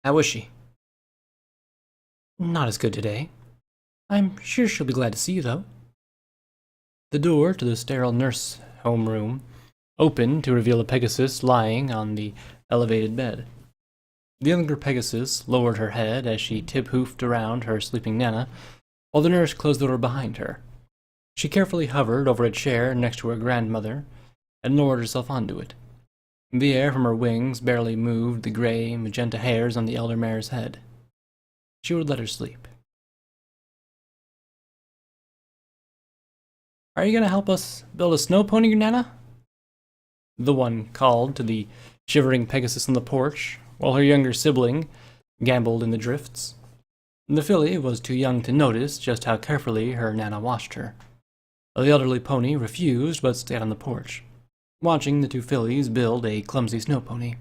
How is she? Not as good today. I'm sure she'll be glad to see you, though. The door to the sterile nurse home room opened to reveal a Pegasus lying on the elevated bed. The younger Pegasus lowered her head as she tip-hoofed around her sleeping Nana, while the nurse closed the door behind her. She carefully hovered over a chair next to her grandmother and lowered herself onto it. The air from her wings barely moved the gray, magenta hairs on the elder mare's head. She would let her sleep. Are you going to help us build a snow pony, Nana? The one called to the shivering Pegasus on the porch, while her younger sibling gamboled in the drifts. The filly was too young to notice just how carefully her Nana watched her. The elderly pony refused but stayed on the porch, watching the two fillies build a clumsy snow pony.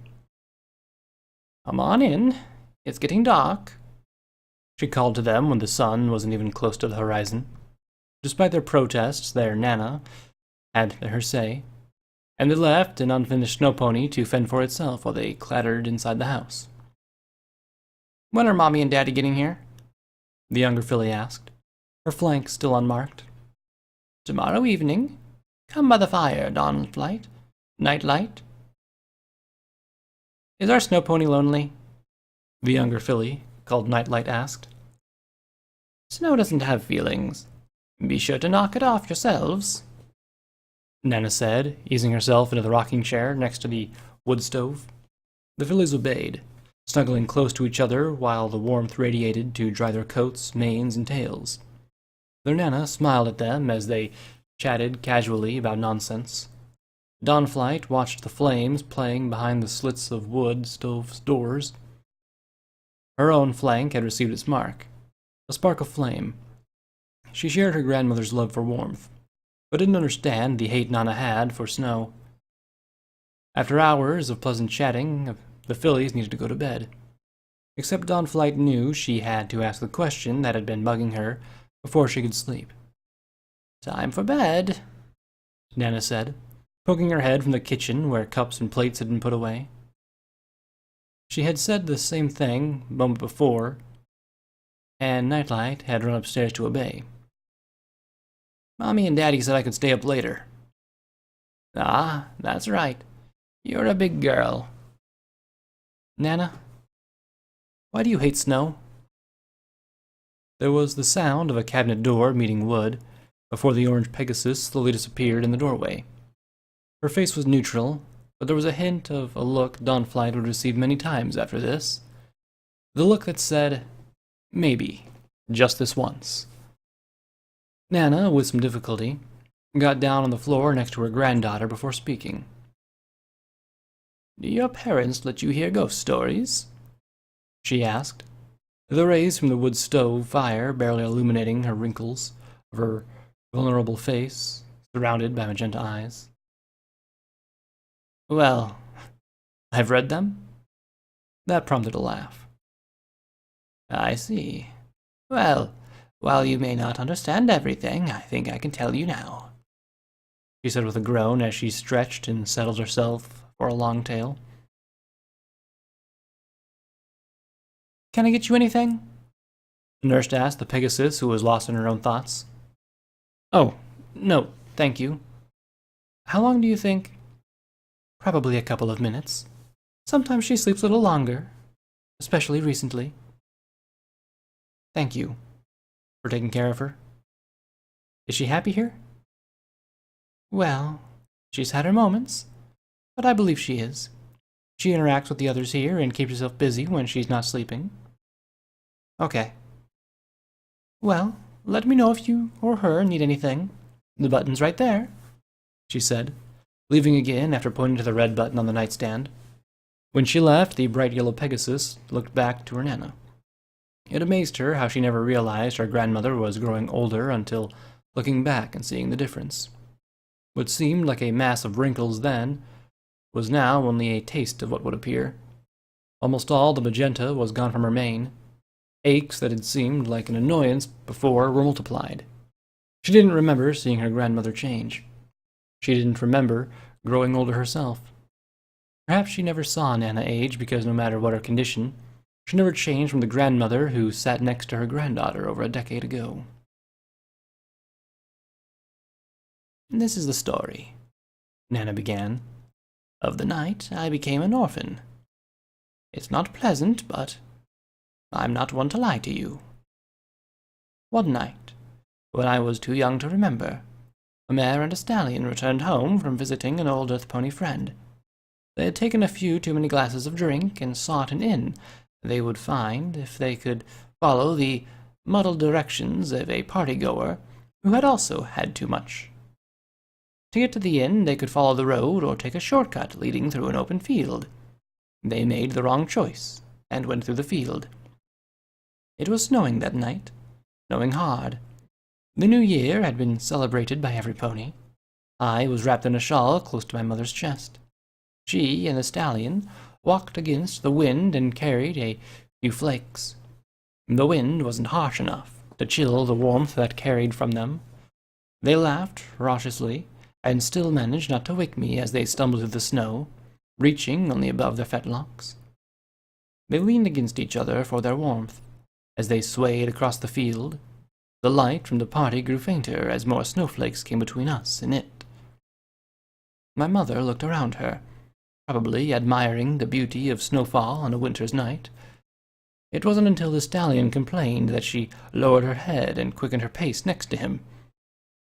Come on in. It's getting dark, she called to them when the sun wasn't even close to the horizon. Despite their protests, their Nana had her say, and they left an unfinished snow pony to fend for itself while they clattered inside the house. When are Mommy and Daddy getting here? The younger filly asked, her flank still unmarked. Tomorrow evening. Come by the fire, Dawnlight. Nightlight. Is our snow pony lonely? The younger filly, called Nightlight, asked. Snow doesn't have feelings. Be sure to knock it off yourselves, Nana said, easing herself into the rocking chair next to the wood stove. The fillies obeyed, snuggling close to each other while the warmth radiated to dry their coats, manes, and tails. Their Nana smiled at them as they chatted casually about nonsense. Dawnflight watched the flames playing behind the slits of wood stove's doors. Her own flank had received its mark, a spark of flame. She shared her grandmother's love for warmth, but didn't understand the hate Nana had for snow. After hours of pleasant chatting, the fillies needed to go to bed. Except Dawnflight knew she had to ask the question that had been bugging her before she could sleep. Time for bed, Nana said, poking her head from the kitchen where cups and plates had been put away. She had said the same thing a moment before, and Nightlight had run upstairs to obey. Mommy and Daddy said I could stay up later. Ah, that's right. You're a big girl. Nana, why do you hate snow? There was the sound of a cabinet door meeting wood before the orange Pegasus slowly disappeared in the doorway. Her face was neutral, but there was a hint of a look Dawnflight would receive many times after this. The look that said, maybe, just this once. Nana, with some difficulty, got down on the floor next to her granddaughter before speaking. Do your parents let you hear ghost stories? She asked, the rays from the wood stove fire barely illuminating her wrinkles of her vulnerable face, surrounded by magenta eyes. Well, I've read them. That prompted a laugh. I see. Well, while you may not understand everything, I think I can tell you now, she said with a groan as she stretched and settled herself for a long tale. Can I get you anything? The nurse asked the Pegasus, who was lost in her own thoughts. Oh, no, thank you. How long do you think? Probably a couple of minutes. Sometimes she sleeps a little longer, especially recently. Thank you for taking care of her. Is she happy here? Well, she's had her moments, but I believe she is. She interacts with the others here and keeps herself busy when she's not sleeping. Okay. Well, let me know if you or her need anything. The button's right there, she said, leaving again after pointing to the red button on the nightstand. When she left, the bright yellow Pegasus looked back to her Nana. It amazed her how she never realized her grandmother was growing older until looking back and seeing the difference. What seemed like a mass of wrinkles then was now only a taste of what would appear. Almost all the magenta was gone from her mane. Aches that had seemed like an annoyance before were multiplied. She didn't remember seeing her grandmother change. She didn't remember growing older herself. Perhaps she never saw Nana age because no matter what her condition, She never changed from the grandmother who sat next to her granddaughter over a decade ago. "This is the story," Nana began, "of the night I became an orphan. It's not pleasant, but I'm not one to lie to you. One night, when I was too young to remember, a mare and a stallion returned home from visiting an old earth pony friend. They had taken a few too many glasses of drink and sought an inn they would find if they could follow the muddled directions of a party-goer who had also had too much. To get to the inn, they could follow the road or take a shortcut leading through an open field. They made the wrong choice and went through the field. It was snowing that night, snowing hard. The new year had been celebrated by every pony. I was wrapped in a shawl close to my mother's chest. She and the stallion walked against the wind and carried a few flakes. The wind wasn't harsh enough to chill the warmth that carried from them. They laughed raucously and still managed not to wake me as they stumbled through the snow, reaching only above their fetlocks. They leaned against each other for their warmth as they swayed across the field. The light from the party grew fainter as more snowflakes came between us and it. My mother looked around her, probably admiring the beauty of snowfall on a winter's night. It wasn't until the stallion complained that she lowered her head and quickened her pace next to him.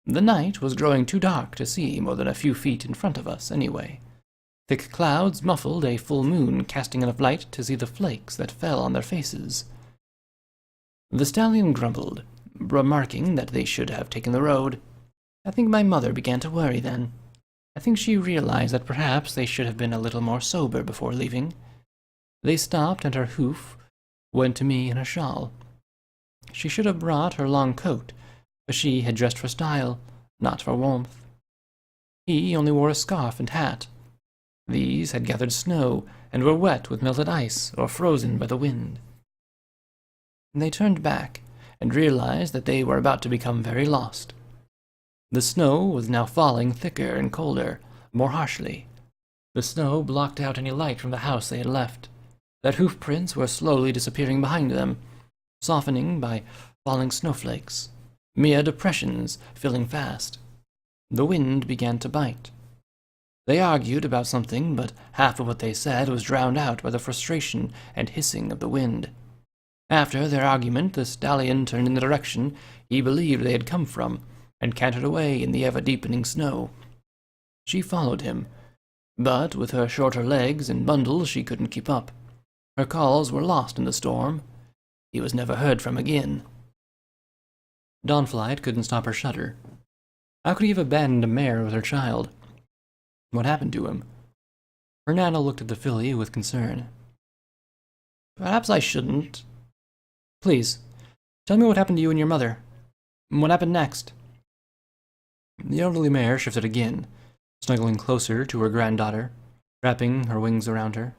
The night was growing too dark to see more than a few feet in front of us, anyway. Thick clouds muffled a full moon, casting enough light to see the flakes that fell on their faces. The stallion grumbled, remarking that they should have taken the road. I think my mother began to worry then. I think she realized that perhaps they should have been a little more sober before leaving. They stopped, and her hoof went to me in a shawl. She should have brought her long coat, but she had dressed for style, not for warmth. He only wore a scarf and hat. These had gathered snow and were wet with melted ice or frozen by the wind. They turned back and realized that they were about to become very lost. The snow was now falling thicker and colder, more harshly. The snow blocked out any light from the house they had left. Their hoof prints were slowly disappearing behind them, softening by falling snowflakes, mere depressions filling fast. The wind began to bite. They argued about something, but half of what they said was drowned out by the frustration and hissing of the wind. After their argument, the stallion turned in the direction he believed they had come from, and cantered away in the ever-deepening snow. She followed him, but with her shorter legs and bundles she couldn't keep up. Her calls were lost in the storm. He was never heard from again. Dawnflight couldn't stop her shudder. How could he have abandoned a mare with her child? What happened to him? Her Nana looked at the filly with concern. "Perhaps I shouldn't. Please, tell me what happened to you and your mother. What happened next?" The elderly mare shifted again, snuggling closer to her granddaughter, wrapping her wings around her.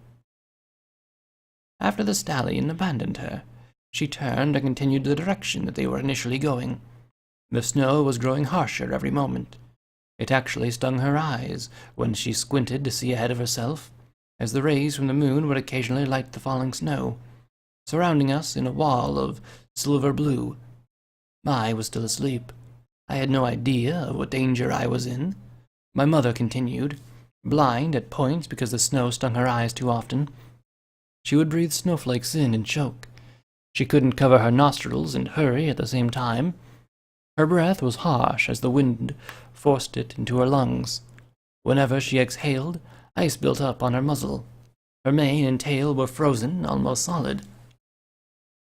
After the stallion abandoned her, she turned and continued the direction that they were initially going. The snow was growing harsher every moment. It actually stung her eyes when she squinted to see ahead of herself, as the rays from the moon would occasionally light the falling snow, surrounding us in a wall of silver blue. I was still asleep. I had no idea of what danger I was in. My mother continued, blind at points because the snow stung her eyes too often. She would breathe snowflakes in and choke. She couldn't cover her nostrils and hurry at the same time. Her breath was harsh as the wind forced it into her lungs. Whenever she exhaled, ice built up on her muzzle. Her mane and tail were frozen, almost solid.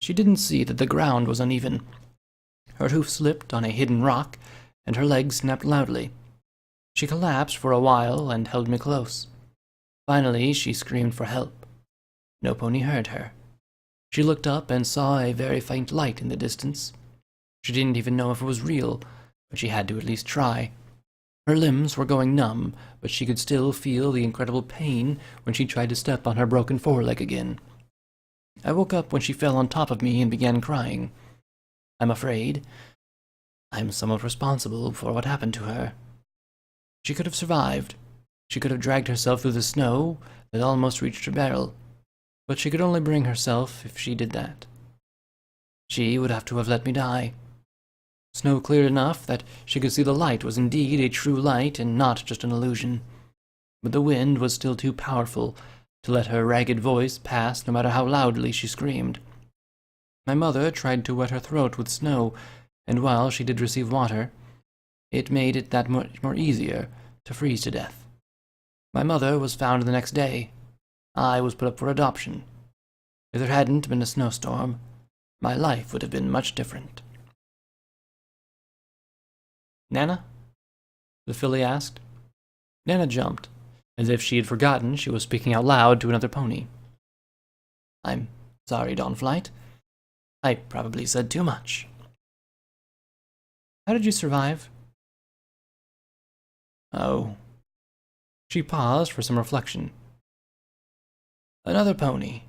She didn't see that the ground was uneven. Her hoof slipped on a hidden rock, and her legs snapped loudly. She collapsed for a while and held me close. Finally, she screamed for help. No pony heard her. She looked up and saw a very faint light in the distance. She didn't even know if it was real, but she had to at least try. Her limbs were going numb, but she could still feel the incredible pain when she tried to step on her broken foreleg again. I woke up when she fell on top of me and began crying. I'm afraid I'm somewhat responsible for what happened to her. She could have survived. She could have dragged herself through the snow that almost reached her barrel. but she could only bring herself if she did that. She would have to have let me die. Snow cleared enough that she could see the light was indeed a true light and not just an illusion, but the wind was still too powerful to let her ragged voice pass no matter how loudly she screamed. My mother tried to wet her throat with snow, and while she did receive water, it made it that much more easier to freeze to death. My mother was found the next day. I was put up for adoption. If there hadn't been a snowstorm, my life would have been much different. Nana? The filly asked. Nana jumped, as if she had forgotten she was speaking out loud to another pony. I'm sorry, Dawnflight. I probably said too much. How did you survive? Oh. She paused for some reflection. Another pony,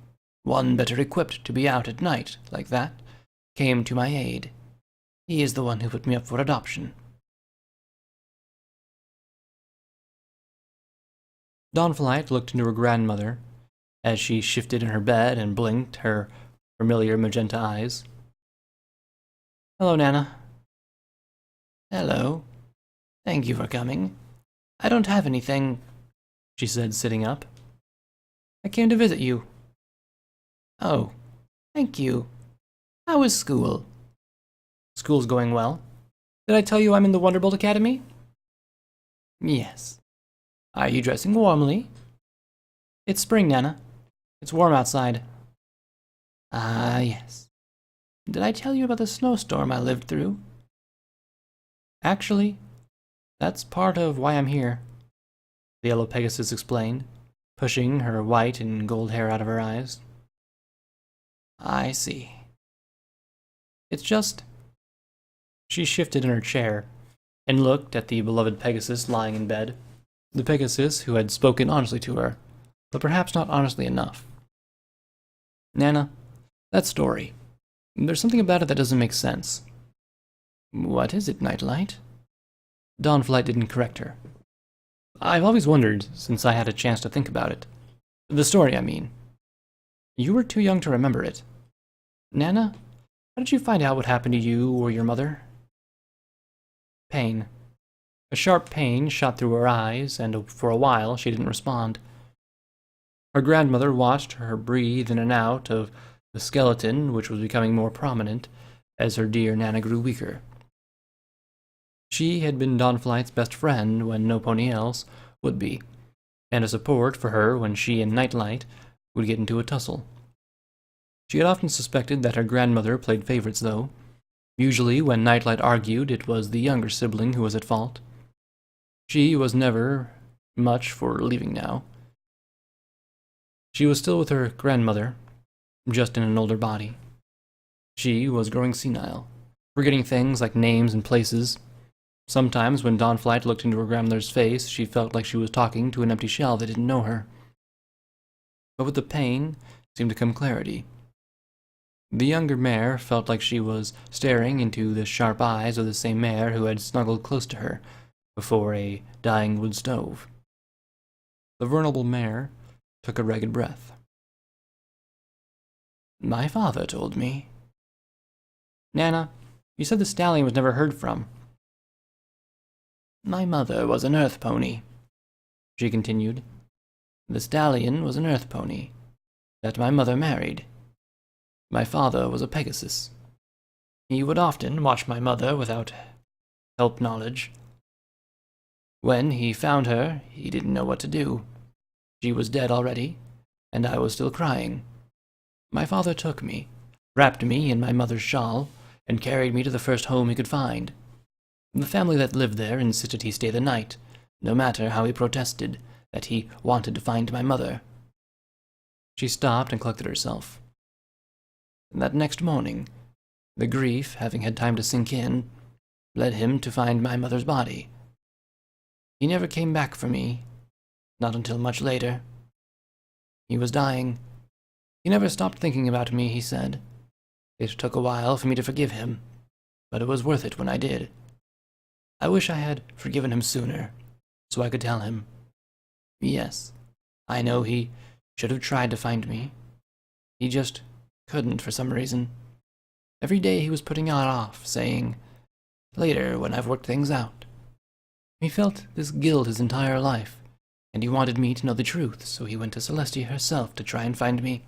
one better equipped to be out at night like that, came to my aid. He is the one who put me up for adoption. Dawnflight looked into her grandmother as she shifted in her bed and blinked her familiar magenta eyes. Hello, Nana. Hello. Thank you for coming. I don't have anything, she said, sitting up. I came to visit you. Oh, thank you. How is school? School's going well. Did I tell you I'm in the Wonderbolt Academy? Yes. Are you dressing warmly? It's spring, Nana. It's warm outside. Ah, yes. Did I tell you about the snowstorm I lived through? Actually, that's part of why I'm here, the yellow Pegasus explained, pushing her white and gold hair out of her eyes. I see. It's just... She shifted in her chair and looked at the beloved Pegasus lying in bed, the Pegasus who had spoken honestly to her, but perhaps not honestly enough. Nana, that story, there's something about it that doesn't make sense. What is it, Nightlight? Dawnflight didn't correct her. I've always wondered, since I had a chance to think about it. The story, I mean. You were too young to remember it. Nana, how did you find out what happened to you or your mother? Pain. A sharp pain shot through her eyes, and for a while she didn't respond. Her grandmother watched her breathe in and out of the skeleton, which was becoming more prominent as her dear Nana grew weaker. She had been Dawnflight's best friend when no pony else would be, and a support for her when she and Nightlight would get into a tussle. She had often suspected that her grandmother played favorites, though. Usually, when Nightlight argued, it was the younger sibling who was at fault. She was never much for leaving now. She was still with her grandmother, just in an older body. She was growing senile, forgetting things like names and places. Sometimes, when Dawnflight looked into her grandmother's face, she felt like she was talking to an empty shell that didn't know her. But with the pain seemed to come clarity. The younger mare felt like she was staring into the sharp eyes of the same mare who had snuggled close to her before a dying wood stove. The vulnerable mare took a ragged breath. My father told me. Nana, you said the stallion was never heard from. My mother was an earth pony, she continued. The stallion was an earth pony that my mother married. My father was a Pegasus. He would often watch my mother without help knowledge. When he found her, he didn't know what to do. She was dead already, and I was still crying. My father took me, wrapped me in my mother's shawl, and carried me to the first home he could find. The family that lived there insisted he stay the night, no matter how he protested that he wanted to find my mother. She stopped and collected herself. That next morning, the grief, having had time to sink in, led him to find my mother's body. He never came back for me, not until much later. He was dying. He never stopped thinking about me, he said. It took a while for me to forgive him, but it was worth it when I did. I wish I had forgiven him sooner, so I could tell him. Yes, I know he should have tried to find me, He just couldn't for some reason. Every day he was putting it off, saying, "Later, when I've worked things out." He felt this guilt his entire life, and he wanted me to know the truth, so he went to Celestia herself to try and find me.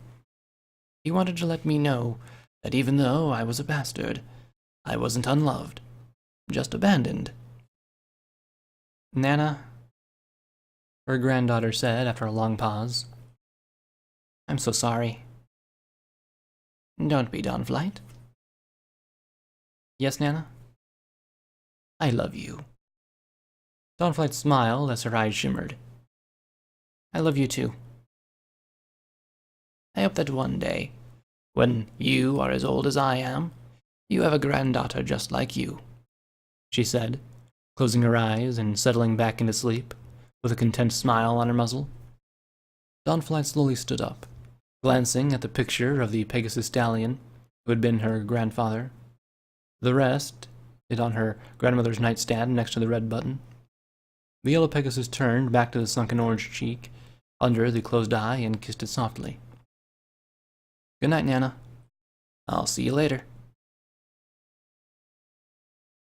He wanted to let me know that even though I was a bastard, I wasn't unloved, just abandoned. "Nana," her granddaughter said after a long pause, "I'm so sorry." "Don't be, Dawnflight." "Yes, Nana?" "I love you." Dawnflight smiled as her eyes shimmered. "I love you too. I hope that one day, when you are as old as I am, you have a granddaughter just like you," she said, closing her eyes and settling back into sleep, with a content smile on her muzzle. Dawnflight slowly stood up, glancing at the picture of the Pegasus stallion, who had been her grandfather. The rest hid on her grandmother's nightstand next to the red button. The yellow Pegasus turned back to the sunken orange cheek, under the closed eye, and kissed it softly. "Good night, Nana. I'll see you later."